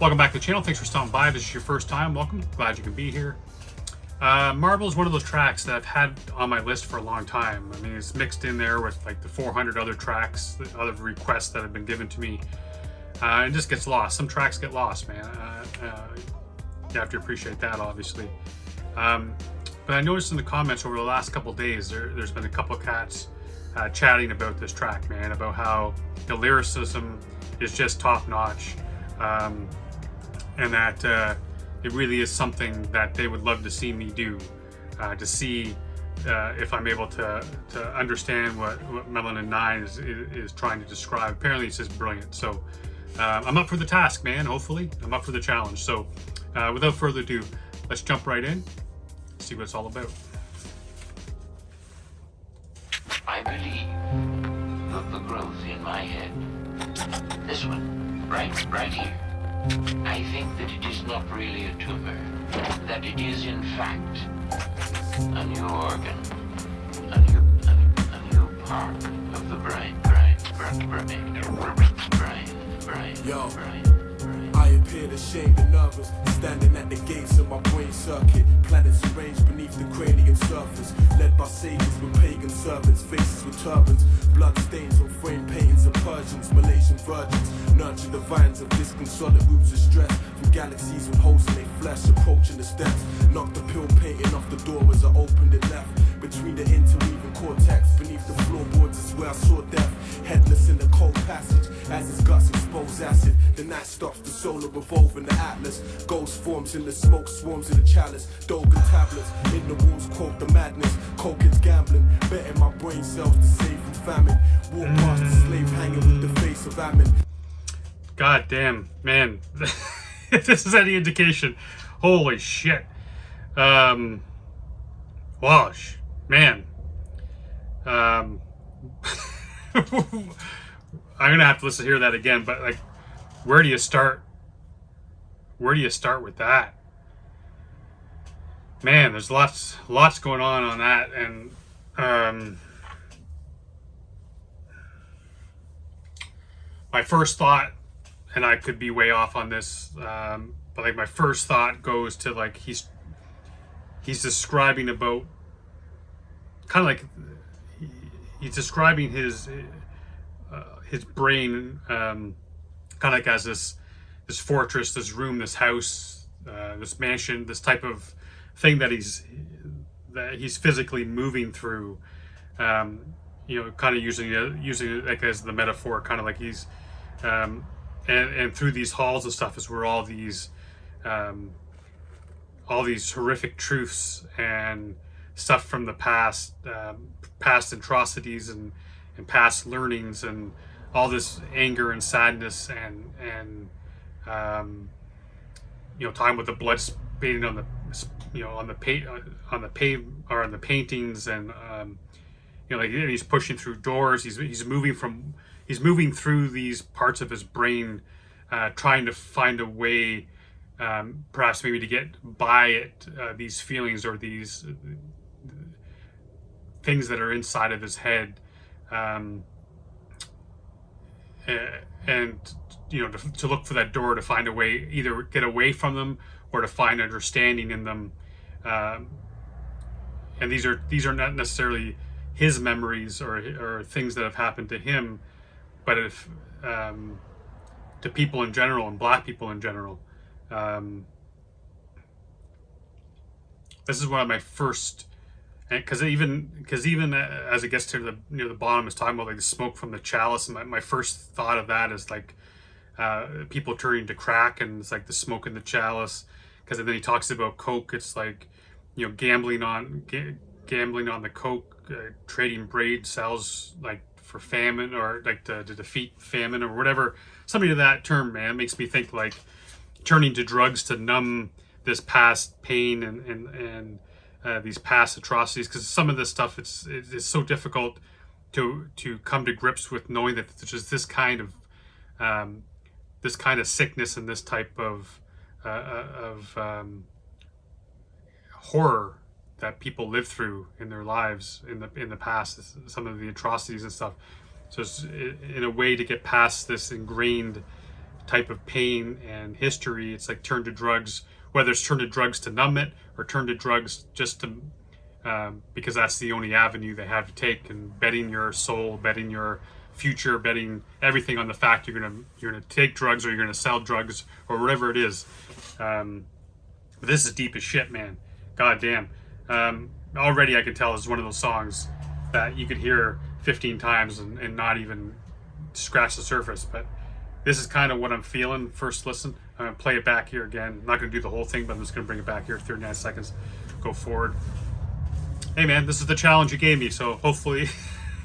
Welcome back to the channel. Thanks for stopping by. If this is your first time, welcome. Glad you can be here. Marble is one of those tracks that I've had on my list for a long time. I mean, it's mixed in there with like the 400 other tracks, the other requests that have been given to me. It just gets lost. Some tracks get lost, man. You have to appreciate that, obviously. But I noticed in the comments over the last couple of days, there's been a couple of cats chatting about this track, man, about how the lyricism is just top notch. And that it really is something that they would love to see me do, to see if I'm able to understand what Melanin 9 is trying to describe. Apparently it's just brilliant. So I'm up for the task, man. Hopefully I'm up for the challenge. So without further ado, let's jump right in, see what it's all about. I believe of the growth in my head. This one, right here. I think that it is not really a tumor, that it is in fact a new organ, a new part of the brain. Yo, I appeared ashamed and nervous, standing at the gates of my brain circuit. Planets arranged beneath the cranial surface, led by sages with pagan servants, faces with turbans, blood stains on frame paintings of Persians, Malaysian virgins. Nurture the vines of disconsolate roots of stress, from galaxies with holes in their flesh, approaching the steps. Knocked the pill painting off the door as I opened it left. Between the interweaving cortex, beneath the floorboards is where I saw death. Headless in the cold passage, as his guts expose acid. The night stops, the solar revolving the atlas. Ghost forms in the smoke, swarms in the chalice. Dogan tablets, in the walls quote the madness. Coke gambling, betting my brain cells to save from famine. Walk past the slave hanging with the face of Ammon. God damn, man. If this is any indication, holy shit. Wash, man. I'm gonna have to listen to hear that again, but like, where do you start? Where do you start with that? Man, there's lots going on that, and my first thought, and I could be way off on this, but like my first thought goes to like he's describing about kind of like he's describing his brain kind of like as this fortress, this room, this house, this mansion, this type of thing that he's physically moving through. You know, kind of using it like as the metaphor, kind of like he's and through these halls and stuff is where all these horrific truths and stuff from the past, past atrocities and past learnings and all this anger and sadness and you know, talking about the blood spatting on the, you know, on the paintings, and you know, like he's pushing through doors. He's moving through these parts of his brain, trying to find a way, perhaps maybe to get by it, these feelings or these things that are inside of his head, and you know, to look for that door, to find a way, either get away from them or to find understanding in them. And these are not necessarily his memories or things that have happened to him, but if to people in general, and Black people in general. This is one of my first, because even as it gets to the near the bottom, it's talking about like the smoke from the chalice, and my first thought of that is like people turning to crack, and it's like the smoke in the chalice. Because then he talks about coke, it's like, you know, gambling on the coke, trading braid cells like for famine, or like to defeat famine or whatever, something to that term, man. It makes me think like turning to drugs to numb this past pain and these past atrocities, because some of this stuff it's so difficult to come to grips with, knowing that there's just this kind of sickness and this type of horror that people live through in their lives in the past, some of the atrocities and stuff. So it's in a way to get past this ingrained type of pain and history. It's like turn to drugs, whether it's turn to drugs to numb it or turn to drugs just to because that's the only avenue they have to take, and betting your soul, betting your future, betting everything on the fact you're gonna take drugs or you're gonna sell drugs or whatever it is. But this is deep as shit, man. God damn. Already I can tell it's one of those songs that you could hear 15 times and not even scratch the surface. But this is kind of what I'm feeling first listen. I'm gonna play it back here again. I'm not gonna do the whole thing, but I'm just gonna bring it back here 39 seconds, go forward. Hey man, this is the challenge you gave me, so hopefully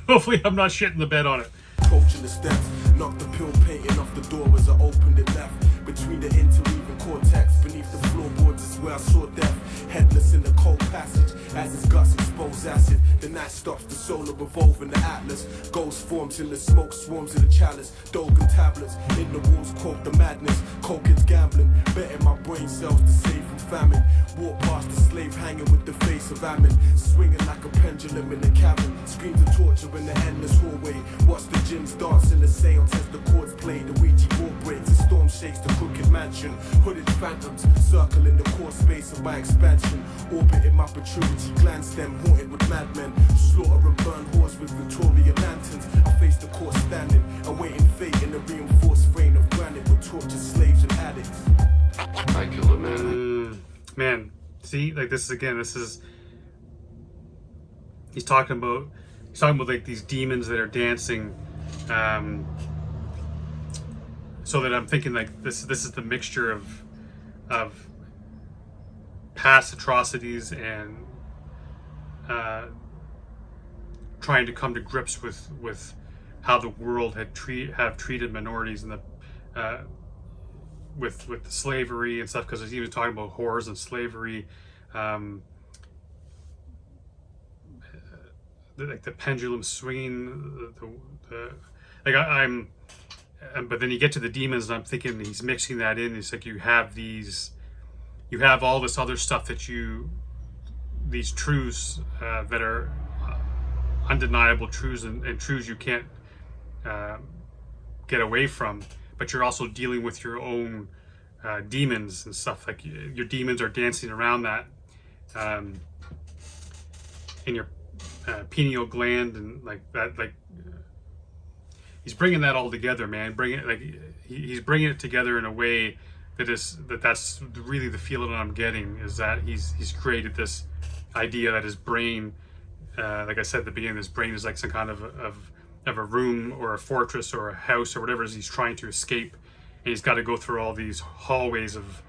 I'm not shitting the bed on it. Approaching the steps, knocked the pill painting off the door as I opened it left. Between the interweaving cortex, beneath the floorboards is where I saw death. Headless in the cold passage, as his guts expose acid. The night stops, the solar revolving the atlas. Ghost forms in the smoke, swarms in the chalice. Dogan tablets, in the walls quote the madness. Coke's gambling, betting my brain cells to save from famine. Walk past the slave hanging with the face of Ammon. Swinging like a pendulum in the cabin. Screams of torture in the endless hallway. Watch the gyms dance in the seance as the chords play. The Ouija board breaks, the storm shakes the crooked mansion. Hooded phantoms circling the core space of my expansion. Orbiting my protrudency gland stem, haunted with madmen. Slaughter and burn whores with Victoria lanterns. I face the court standing, awaiting fate in a reinforced frame of granite with tortured slaves and addicts. I killed a man. Man, see, like this is again. He's talking about like these demons that are dancing. So that I'm thinking like this is the mixture of past atrocities and trying to come to grips with how the world have treated minorities and the with the slavery and stuff, because he's even talking about whores and slavery, like the pendulum swinging, but then you get to the demons, and I'm thinking he's mixing that in. It's like you have all this other stuff these truths that are undeniable truths and truths you can't get away from, but you're also dealing with your own demons and stuff. Like your demons are dancing around that in your pineal gland and like that. Like he's bringing that all together, man. He's bringing it together in a way that's really the feeling that I'm getting, is that he's created this idea that his brain, like I said at the beginning, his brain is like some kind of a room or a fortress or a house or whatever it is he's trying to escape, and he's got to go through all these hallways of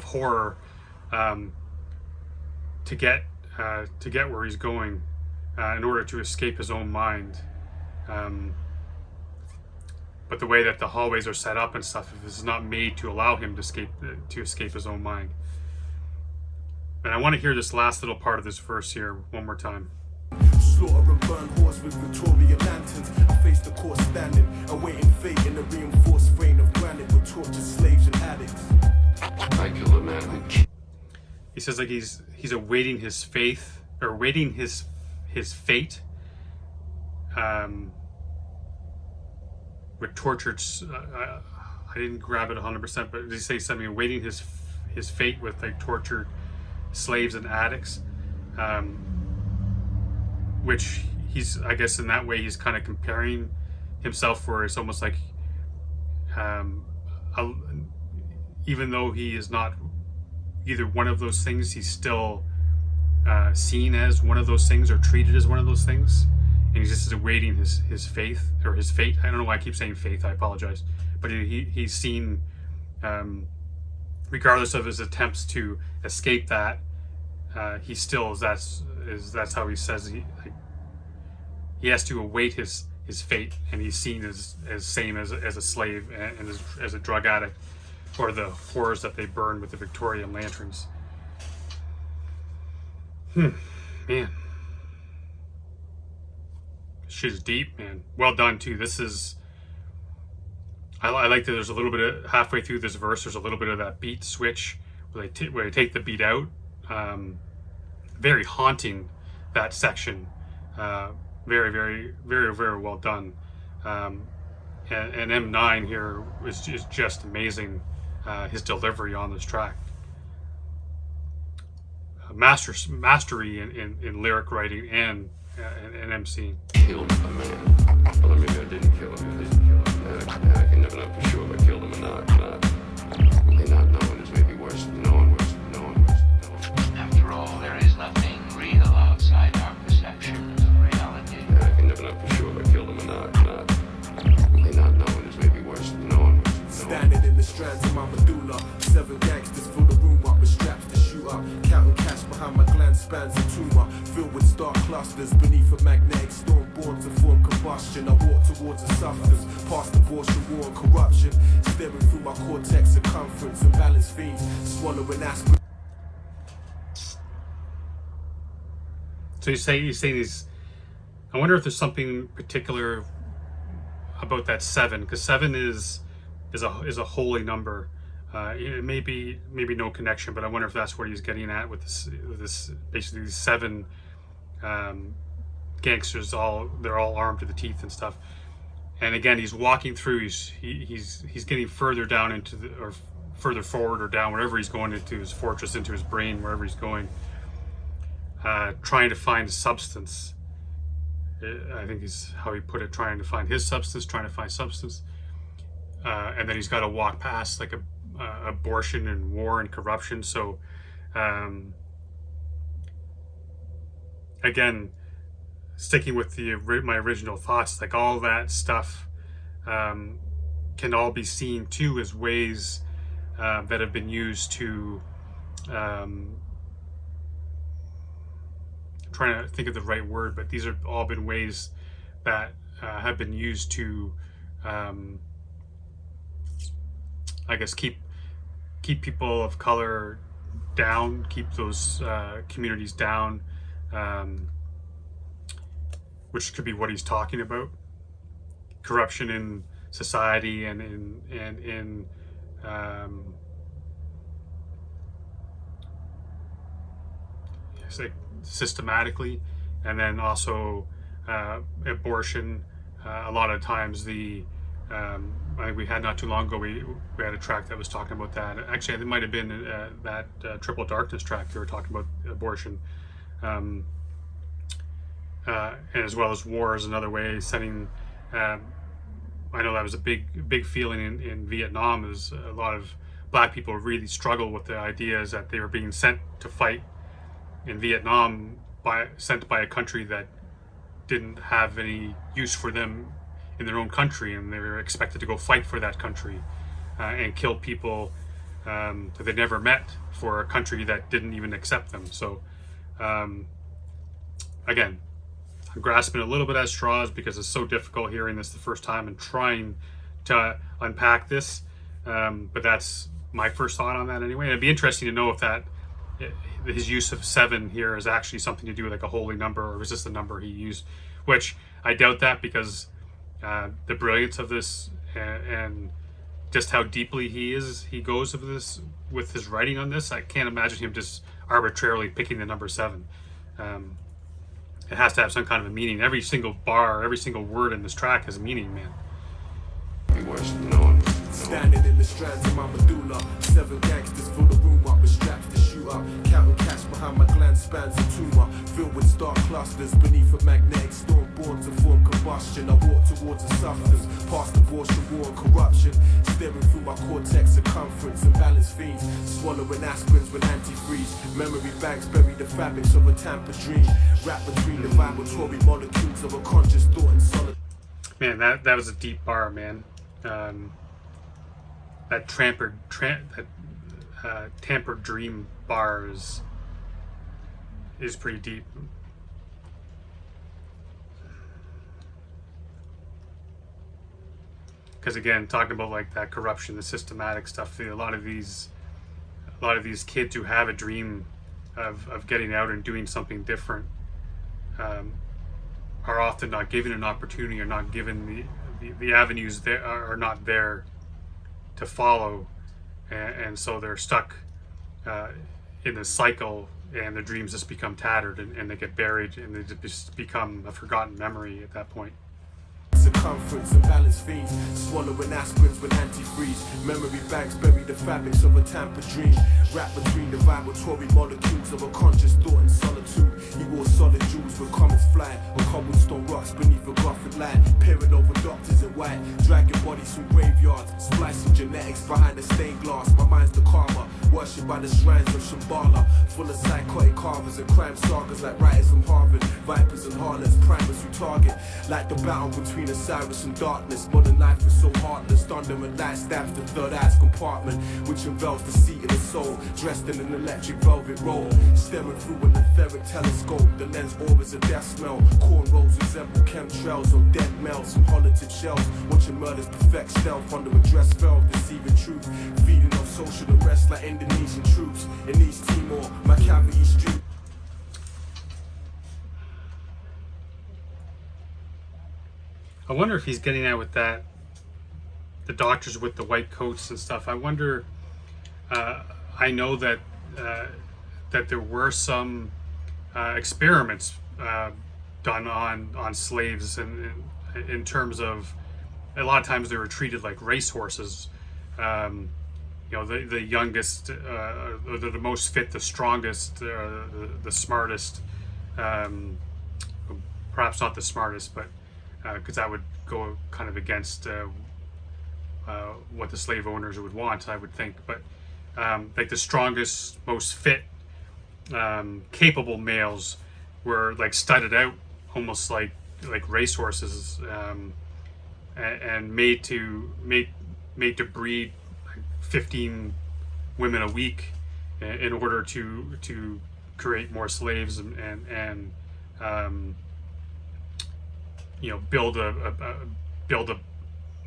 horror to get where he's going in order to escape his own mind. But the way that the hallways are set up and stuff, this is not made to allow him to escape his own mind. And I want to hear this last little part of this verse here one more time. Slaughter and burn whores with Victoria lanterns. I face the court standing, awaiting fate in a reinforced frame of granite with tortured slaves and addicts. I killed a man. He says like he's awaiting his faith, or waiting his fate. With tortured, I didn't grab it 100%, but did he say something? Awaiting his fate with like tortured slaves and addicts, which he's, I guess in that way he's kind of comparing himself, where it's almost like even though he is not either one of those things, he's still seen as one of those things or treated as one of those things, and he's just awaiting his faith or his fate. I don't know why I keep saying faith, I apologize, but he's seen, regardless of his attempts to escape that, he still that's how he says he has to await his fate, and he's seen as same as a slave and as a drug addict, or the horrors that they burn with the Victorian lanterns. Man, shit is deep, man. Well done too. This is, I like that there's a little bit of, halfway through this verse, there's a little bit of that beat switch where they take the beat out. Very haunting, that section. Very, very, very, very well done. and M9 here is just amazing. His delivery on this track, mastery in lyric writing and MC. Killed a man. Well, maybe I didn't kill him. I can never know for sure if I killed him or not. Not knowing is maybe worse than knowing. After all, there is nothing real outside our perception of reality. I can never know for sure if I killed him or not. Not knowing is maybe worse than knowing. Standing in the strands of my medulla, 7 gangsters fill the room up with straps to shoot up. Counting cash behind my gland spans a tumor, filled with star clusters beneath a magnetic storm born to form combustion. I walk towards a substance, past abortion, war and corruption, staring through my cortex circumference and balance fiends, swallowing aspirin. So you say these. I wonder if there's something particular about that 7, because 7 is a holy number. It may be no connection, but I wonder if that's what he's getting at with this basically these 7 gangsters. They're all armed to the teeth and stuff. And again, he's walking through. He's getting further down into or further forward or down, wherever he's going, into his fortress, into his brain, wherever he's going, trying to find substance. I think is how he put it, trying to find his substance, trying to find substance. And then he's got to walk past like abortion and war and corruption. So again, sticking with my original thoughts, like all that stuff can all be seen too as ways that have been used to trying to think of the right word, but these have all been ways that have been used to I guess keep people of color down, keep those communities down, which could be what he's talking about. Corruption in society and in like systematically, and then also abortion. A lot of times I think we had not too long ago, we had a track that was talking about that. Actually, it might have been that Triple Darkness track. They were talking about abortion, and as well as war is another way. Sending, I know that was a big feeling in Vietnam. Is a lot of black people really struggle with the ideas that they were being sent to fight in Vietnam, sent by a country that didn't have any use for them in their own country, and they were expected to go fight for that country and kill people that they never met for a country that didn't even accept them. So again, I'm grasping a little bit at straws because it's so difficult hearing this the first time and trying to unpack this, but that's my first thought on that anyway. It'd be interesting to know if that his use of 7 here is actually something to do with like a holy number, or is this the number he used, which I doubt that, because the brilliance of this and just how deeply he goes of this with his writing on this, I can't imagine him just arbitrarily picking the number 7. It has to have some kind of a meaning. Every single bar, every single word in this track has a meaning, man. Be worse than knowing. Standing in the strands of my medulla, 7 gangsters fill the room up with straps to shoot up. Counting cash behind my gland spans a tumor, filled with star clusters beneath a magnetic storm born to form combustion. I walk towards a substance, past abortion, war and corruption, staring through my cortex circumference and balance fiends, swallowing aspirins with antifreeze. Memory banks bury the fabrics of a tamper dream, wrapped between the vibratory molecules of a conscious thought and solid. Man, that was a deep bar, man. That tampered dream bar is pretty deep. Because again, talking about like that corruption, the systematic stuff, a lot of these kids who have a dream of getting out and doing something different are often not given an opportunity, or not given the avenues that are not there to follow, and so they're stuck in a cycle, and their dreams just become tattered, and they get buried, and they just become a forgotten memory at that point. circumference and balance fiends, swallowing aspirins with antifreeze. Memory banks bury the fabrics of a tamper dream, wrapped between the vibratory molecules of a conscious thought in solitude. He wore solid jewels with comets flying on cobblestone rocks beneath a gothic light, peering over doctors in white, dragging bodies from graveyards, splicing genetics behind the stained glass. My mind's the karma, worshipped by the shrines of Shambhala, full of psychotic carvers and crime sagas like writers from Harvard, vipers and harlots, primers who target, like the battle between Osiris and darkness. Modern life is so heartless, thunder and light stabs the third eye's compartment, which envelops the seat of the soul, dressed in an electric velvet robe, staring through an etheric telescope. The lens orbits a death smell, cornrows resemble chemtrails on dead males from holotype shells, watching murders perfect stealth under a dress veil, deceiving truth, feeding off social unrest like Indonesian troops in East Timor. My cavity street. I wonder if he's getting at with that, the doctors with the white coats and stuff. I wonder, I know that that there were some experiments done on slaves, and in terms of, a lot of times they were treated like racehorses. You know, the youngest, the most fit, the strongest, the smartest, perhaps not the smartest, but because that would go kind of against what the slave owners would want, I would think. But like the strongest, most fit, capable males were like studded out, almost like racehorses, and made to breed 15 women a week in order to create more slaves and you know, build a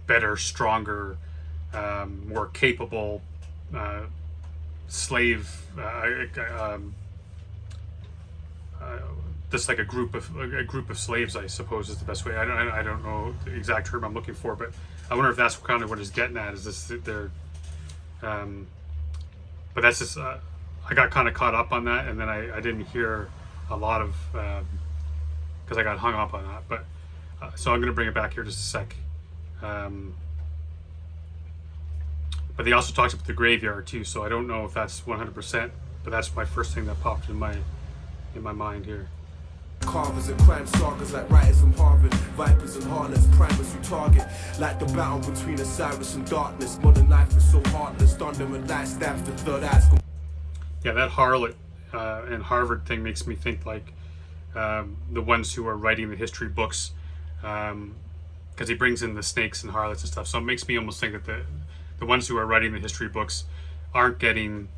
better, stronger, more capable slave, just like a group of slaves, I suppose is the best way. I don't know the exact term I'm looking for, but I wonder if that's kind of what he's getting at. Is this they're but that's just I got kind of caught up on that, and then I didn't hear a lot of because I got hung up on that. But so I'm going to bring it back here just a sec. But he also talks about the graveyard too, so I don't know if that's 100%, but that's my first thing that popped in my mind here. Carvers and crime sagas like writers from Harvard, vipers and harlots, primers who target, like the battle between Osiris and darkness. Modern life is so heartless, thunder and light stabs the third eyes. Yeah, that harlot and Harvard thing makes me think like the ones who are writing the history books, because he brings in the snakes and harlots and stuff. So it makes me almost think that the ones who are writing the history books aren't getting.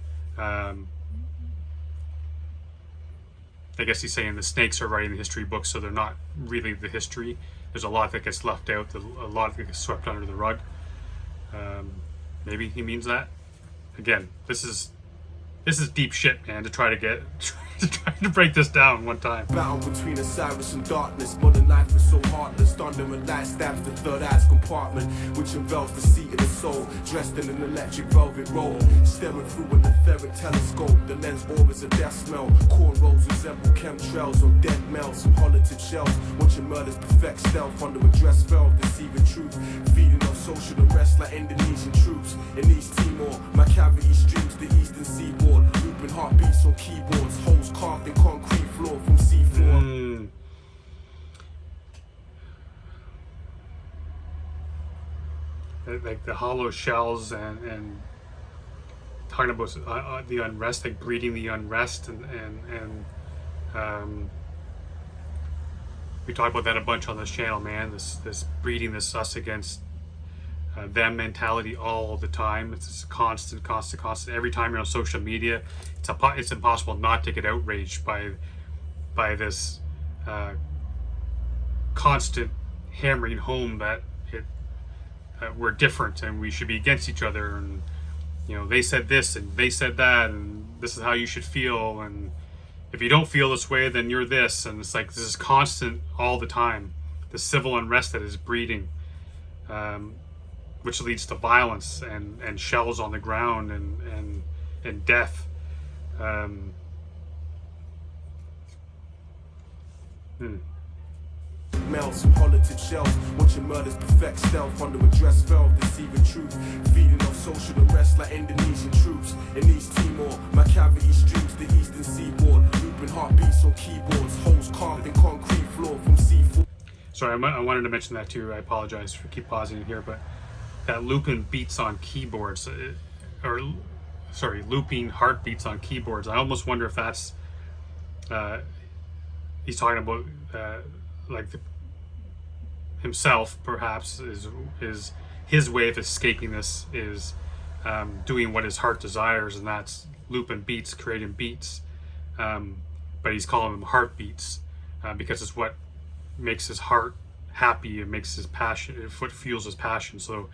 I guess he's saying the snakes are writing the history books, so they're not really the history. There's a lot that gets left out, a lot that gets swept under the rug. Maybe he means that. Again, this is deep shit, man. To try to break this down one time. Battle between Osiris and darkness. Modern life is so heartless. Thunder and light stabs the third eye's compartment, which envelops the seat of the soul, dressed in an electric velvet robe, staring through an etheric telescope. The lens orbits a death smell. Cornrows resemble chemtrails on dead males from holotype shells, watching murders perfect stealth under a dress veil, deceiving truth, feeding off social unrest like Indonesian troops in East Timor. My cavity streams the eastern seaboard, looping heartbeats on keyboards, holes carved in concrete floor from C4. Like the hollow shells and talking about the unrest, like breeding the unrest, and we talk about that a bunch on this channel, man. This breeding this us against them mentality all the time. It's just constant. Every time you're on social media, it's impossible not to get outraged by this constant hammering home that we're different and we should be against each other, and you know, they said this and they said that, and this is how you should feel, and if you don't feel this way, then you're this. And it's like this is constant all the time, the civil unrest that is breeding, which leads to violence and shells on the ground and death. Males from holotype shells, watching Watching murders perfect stealth under a dress veil, deceiving truth. Feeding off social arrest like Indonesian troops. In East Timor, my cavity streams the eastern seaboard. Looping heartbeats on keyboards, holes carved in concrete floor from C4. Sorry, I wanted to mention that too. I apologize for keep pausing here, but that looping beats on keyboards, looping heartbeats on keyboards. I almost wonder if that's he's talking about himself, perhaps is his way of escaping this is doing what his heart desires, and that's looping beats, creating beats. But he's calling them heartbeats because it's what makes his heart happy. It makes his passion, what fuels his passion. So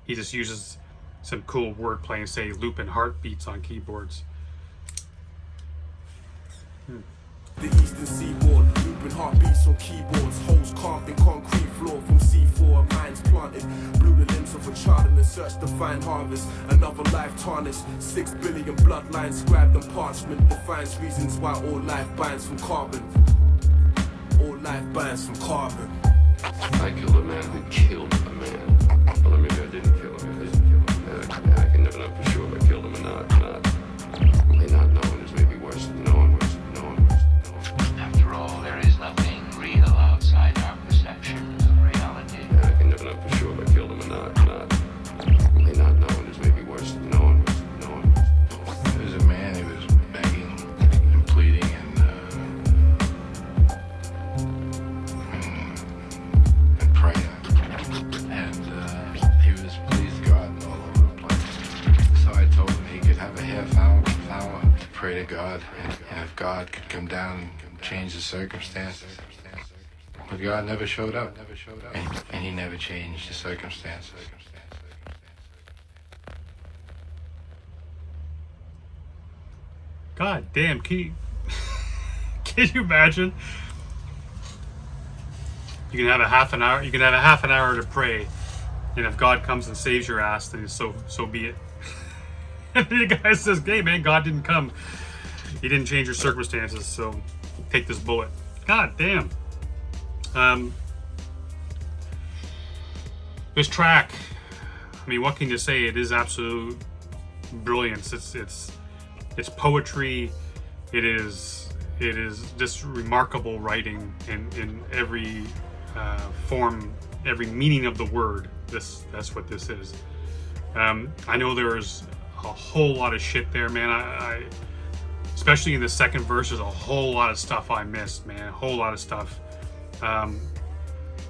he just uses some cool wordplay and say looping heartbeats on keyboards. The eastern seaboard, looping heartbeats on keyboards, holes carved in concrete floor from C4, mines planted, blew the limbs of a child in a search to find harvest, another life tarnished, 6 billion bloodlines scribed on parchment, defines reasons why all life binds from carbon, all life binds from carbon. I killed a man who killed a man. Well, maybe I didn't kill him. I can never know for sure if I killed him or not. Only not knowing is maybe worse than knowing. After all, there is nothing real outside our perceptions of reality. I can never know for sure if I killed him or not. Only not knowing is maybe worse than knowing. There was a man who was begging and pleading and praying. And he was pleased God all over the place. So I told him he could have a half hour to pray to God. And if God could come down and change the circumstances. But God never showed up. And he never changed the circumstances. God damn, can you imagine? You can have a half an hour to pray, and if God comes and saves your ass, then so be it. And the guy says, hey man, God didn't come. He didn't change your circumstances, so take this bullet. God damn. This track, I mean, what can you say? It is absolute brilliance. It's poetry. It is just remarkable writing in every form, every meaning of the word. That's what this is. I know there's a whole lot of shit there, man. I especially in the second verse, there's a whole lot of stuff I missed, man. A whole lot of stuff. When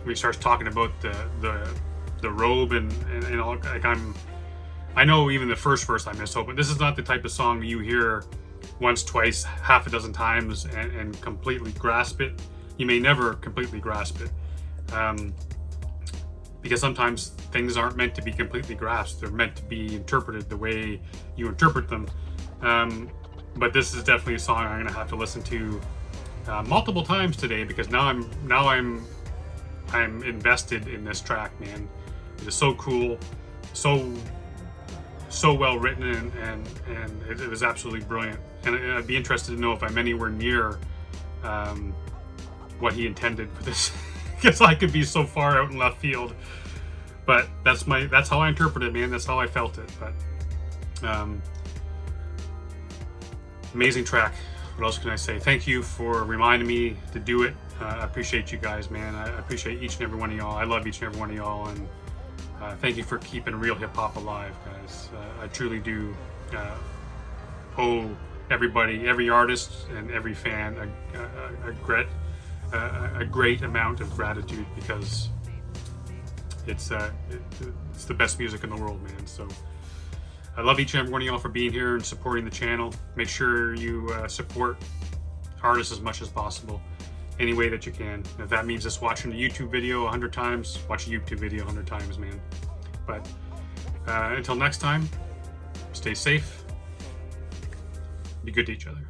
he starts talking about the robe and all, like I know even the first verse I missed, but this is not the type of song you hear once, twice, half a dozen times and completely grasp it. You may never completely grasp it. Because sometimes things aren't meant to be completely grasped. They're meant to be interpreted the way you interpret them. But this is definitely a song I'm gonna have to listen to multiple times today, because now I'm invested in this track, man. It is so cool, so well written, and it was absolutely brilliant. And I'd be interested to know if I'm anywhere near what he intended for this, because I could be so far out in left field. But that's how I interpret it, man. That's how I felt it. But amazing track. What else can I say? Thank you for reminding me to do it. I appreciate you guys, man. I appreciate each and every one of y'all. I love each and every one of y'all, and thank you for keeping real hip hop alive, guys. I truly do owe everybody, every artist, and every fan a great amount of gratitude, because it's the best music in the world, man. So I love each and every one of y'all for being here and supporting the channel. Make sure you support artists as much as possible, any way that you can. If that means just watching a YouTube video 100 times, watch a YouTube video 100 times, man. But until next time, stay safe, be good to each other.